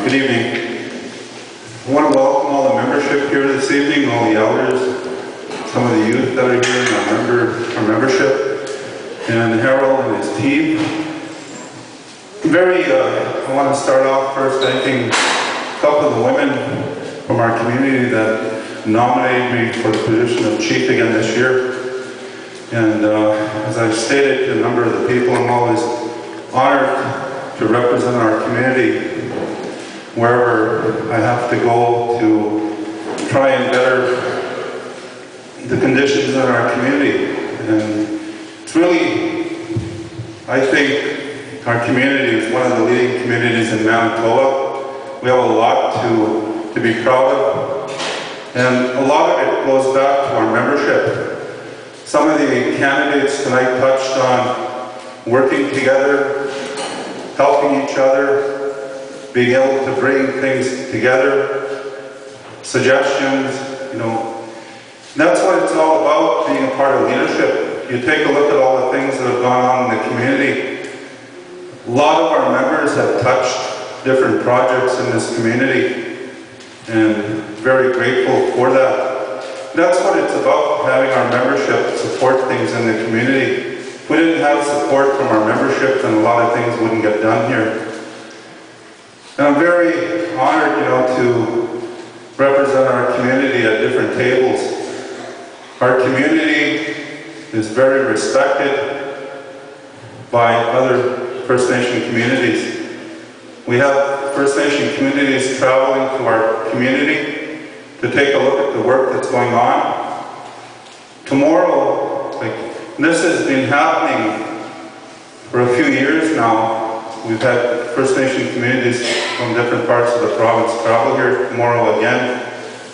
Good evening. I want to welcome all the membership here this evening, all the elders, some of the youth that are here, our membership, and Harold and his team. I want to start off first thanking a couple of the women from our community that nominated me for the position of chief again this year. And as I've stated to a number of the people, I'm always honored to represent our community wherever I have to go to try and better the conditions in our community. And it's really, I think our community is one of the leading communities in Manitoba. We have a lot to be proud of, and a lot of it goes back to our membership. Some of the candidates tonight touched on working together, helping each other, being able to bring things together, suggestions, That's what it's all about, being a part of leadership. You take a look at all the things that have gone on in the community. A lot of our members have touched different projects in this community, and very grateful for that. That's what it's about, having our membership support things in the community. If we didn't have support from our membership, then a lot of things wouldn't get done here. And I'm very honored, to represent our community at different tables. Our community is very respected by other First Nation communities. We have First Nation communities traveling to our community to take a look at the work that's going on. Tomorrow, this has been happening for a few years now. We've had First Nation communities from different parts of the province travel here. Tomorrow again,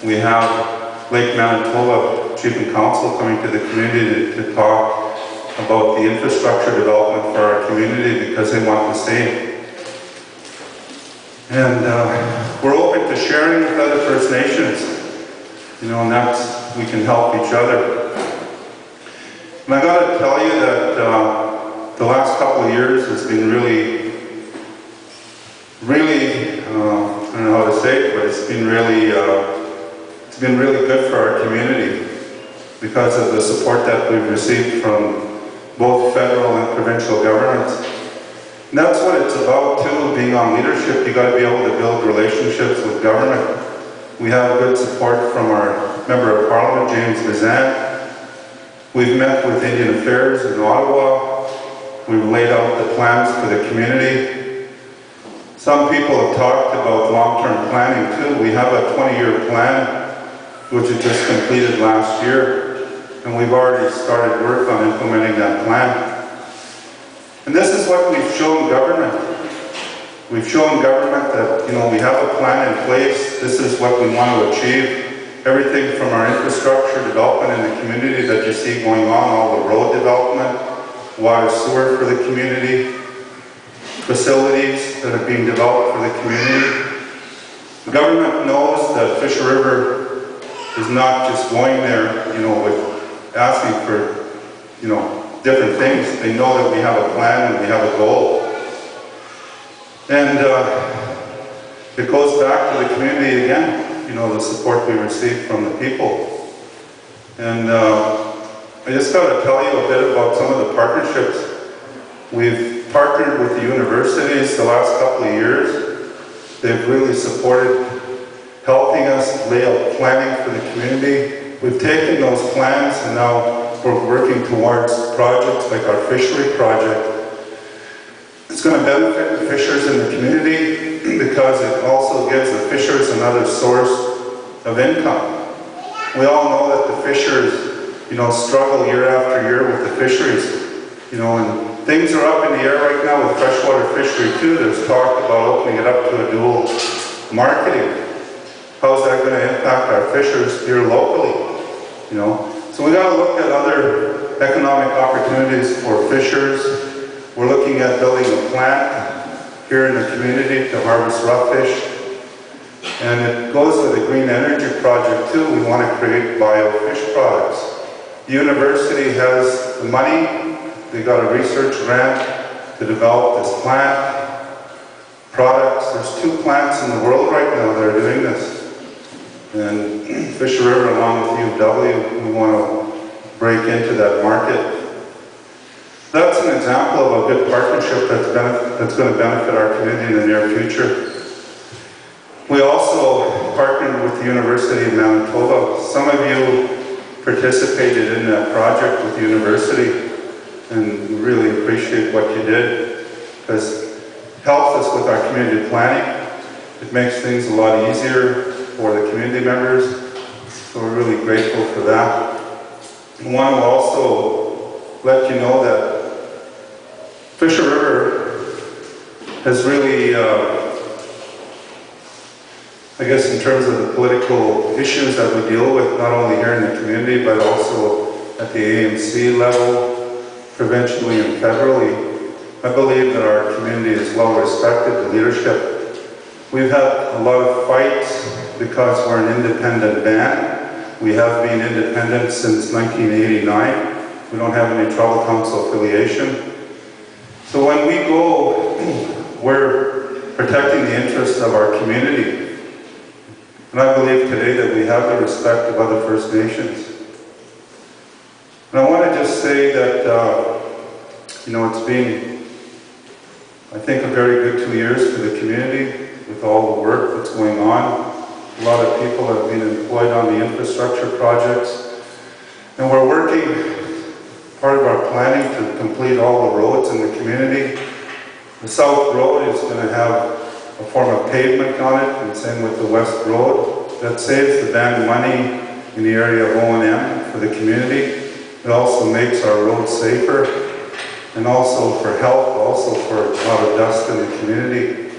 we have Lake Manitoba Chief and Council coming to the community to talk about the infrastructure development for our community because they want the same. And we're open to sharing with other First Nations, and that's, we can help each other. And I got to tell you that the last couple of years has been really, I don't know how to say it, but it's been really good for our community because of the support that we've received from both federal and provincial governments. And that's what it's about too, being on leadership. You got to be able to build relationships with government. We have good support from our Member of Parliament, James Bazan. We've met with Indian Affairs in Ottawa. We've laid out the plans for the community. Some people have talked about long-term planning too. We have a 20-year plan, which was just completed last year, and we've already started work on implementing that plan. And this is what we've shown government. We've shown government that, we have a plan in place. This is what we want to achieve. Everything from our infrastructure development in the community that you see going on, all the road development, water, sewer for the community, facilities that are being developed for the community. The government knows that Fisher River is not just going there, with asking for, different things. They know that we have a plan and we have a goal. And it goes back to the community again, the support we receive from the people. And I just got to tell you a bit about some of the partnerships. We've partnered with the universities the last couple of years. They've really supported helping us lay out planning for the community. We've taken those plans and now we're working towards projects like our fishery project. It's going to benefit the fishers in the community because it also gives the fishers another source of income. We all know that the fishers, struggle year after year with the fisheries, and things are up in the air right now with freshwater fishery too. There's talk about opening it up to a dual marketing. How's that going to impact our fishers here locally? So we got to look at other economic opportunities for fishers. We're looking at building a plant here in the community to harvest rough fish. And it goes with the green energy project too. We want to create biofish products. The university has the money. They got a research grant to develop this plant. products. There's 2 plants in the world right now that are doing this. And Fisher River, along with UW, we want to break into that market. That's an example of a good partnership that's going to benefit our community in the near future. We also partnered with the University of Manitoba. Some of you participated in that project with the university, and we really appreciate what you did, because it helps us with our community planning. It makes things a lot easier for the community members, so we're really grateful for that. I want to also let you know that Fisher River has really, I guess in terms of the political issues that we deal with, not only here in the community, but also at the AMC level, provincially and federally, I believe that our community is well respected, the leadership. We've had a lot of fights because we're an independent band. We have been independent since 1989. We don't have any tribal council affiliation. So when we go, we're protecting the interests of our community. And I believe today that we have the respect of other First Nations. And I want to just say that, you know, it's been, I think, a very good 2 years for the community with all the work that's going on. A lot of people have been employed on the infrastructure projects. And we're working, part of our planning, to complete all the roads in the community. The South Road is going to have a form of pavement on it, and same with the West Road. That saves the band money in the area of O&M for the community. It also makes our roads safer, and also for health, also for a lot of dust in the community.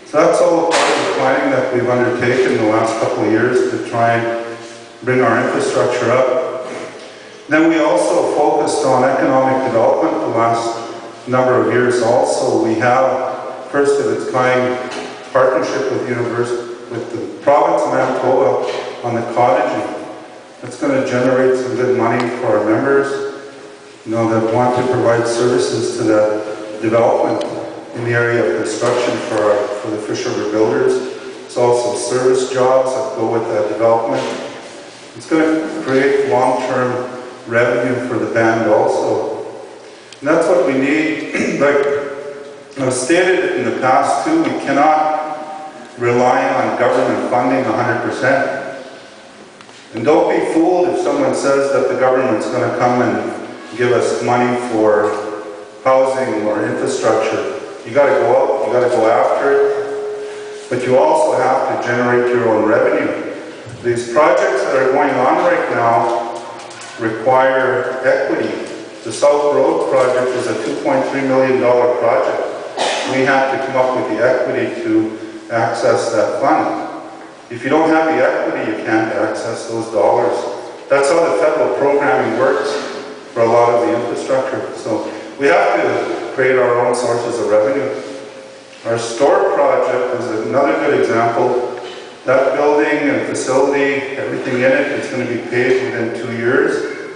So that's all part of the planning that we've undertaken the last couple of years to try and bring our infrastructure up. Then we also focused on economic development the last number of years also. We have first of its kind partnership with the province of Manitoba on the cottaging. That's going to generate some good money for our members, you know, that want to provide services to that development in the area of construction for the Fisher River builders. It's also service jobs that go with that development. It's going to create long-term revenue for the band also. And that's what we need. Like I've stated in the past too, we cannot rely on government funding 100%. And don't be fooled if someone says that the government's going to come and give us money for housing or infrastructure. You got to go out, you got to go after it, but you also have to generate your own revenue. These projects that are going on right now require equity. The South Road project is a $2.3 million project. We have to come up with the equity to access that fund. If you don't have the equity, you can't access those dollars. That's how the federal programming works for a lot of the infrastructure. So we have to create our own sources of revenue. Our store project is another good example. That building and facility, everything in it, is going to be paid within 2 years.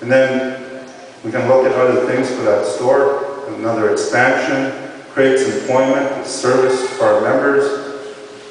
And then we can look at other things for that store, another expansion, creates employment, service for our members,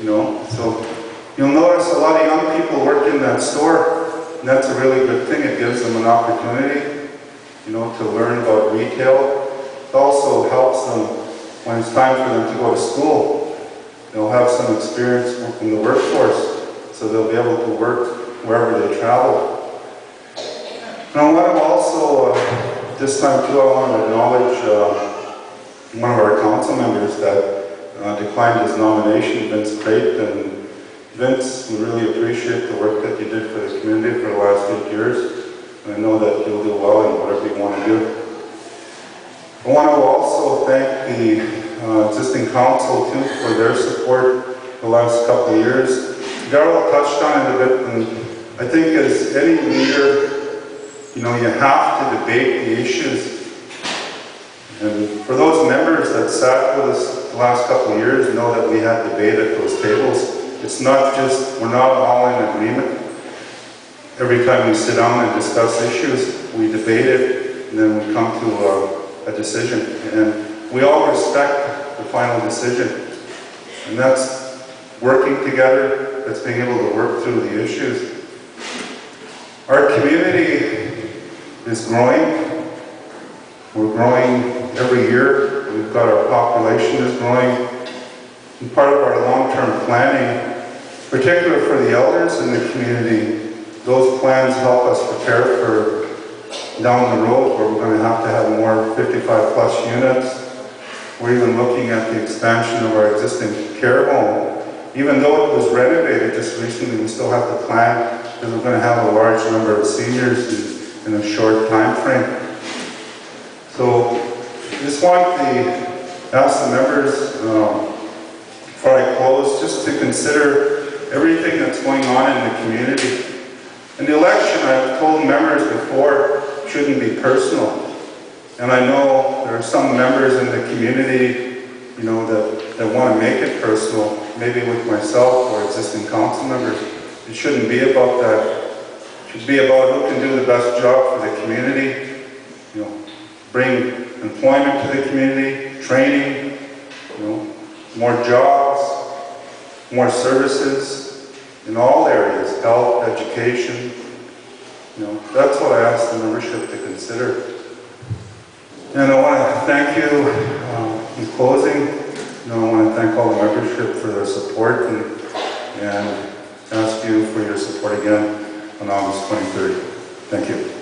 you know. So you'll notice a lot of young people work in that store, and that's a really good thing. It gives them an opportunity, you know, to learn about retail. It also helps them when it's time for them to go to school. They'll have some experience in the workforce, so they'll be able to work wherever they travel. And I want to also, this time too, I want to acknowledge one of our council members that declined his nomination, Vince Crate. And Vince, we really appreciate the work that you did for the community for the last 8 years. And I know that you'll do well in whatever you want to do. I want to also thank the existing council too for their support the last couple of years. Darryl touched on it a bit, and I think as any leader, you know, you have to debate the issues. And for those members that sat with us the last couple of years, know that we had debate at those tables. It's not just, we're not all in agreement. Every time we sit down and discuss issues, we debate it, and then we come to a decision. And we all respect the final decision. And that's working together, that's being able to work through the issues. Our community is growing. We're growing every year. We've got our population is growing. And part of our long-term planning, particularly for the elders in the community, those plans help us prepare for down the road where we're going to have more 55 plus units. We're even looking at the expansion of our existing care home. Even though it was renovated just recently, we still have to plan because we're going to have a large number of seniors in a short time frame. So I just want to ask the members, before I close, just to consider everything that's going on in the community. In the election, I've told members before, shouldn't be personal. And I know there are some members in the community, you know, that want to make it personal, maybe with myself or existing council members. It shouldn't be about that. It should be about who can do the best job for the community, you know, bring employment to the community, training, you know, more jobs, more services in all areas, health, education. You know, that's what I ask the membership to consider. And I want to thank you in closing. You know, I want to thank all the membership for their support and ask you for your support again on August 23rd. Thank you.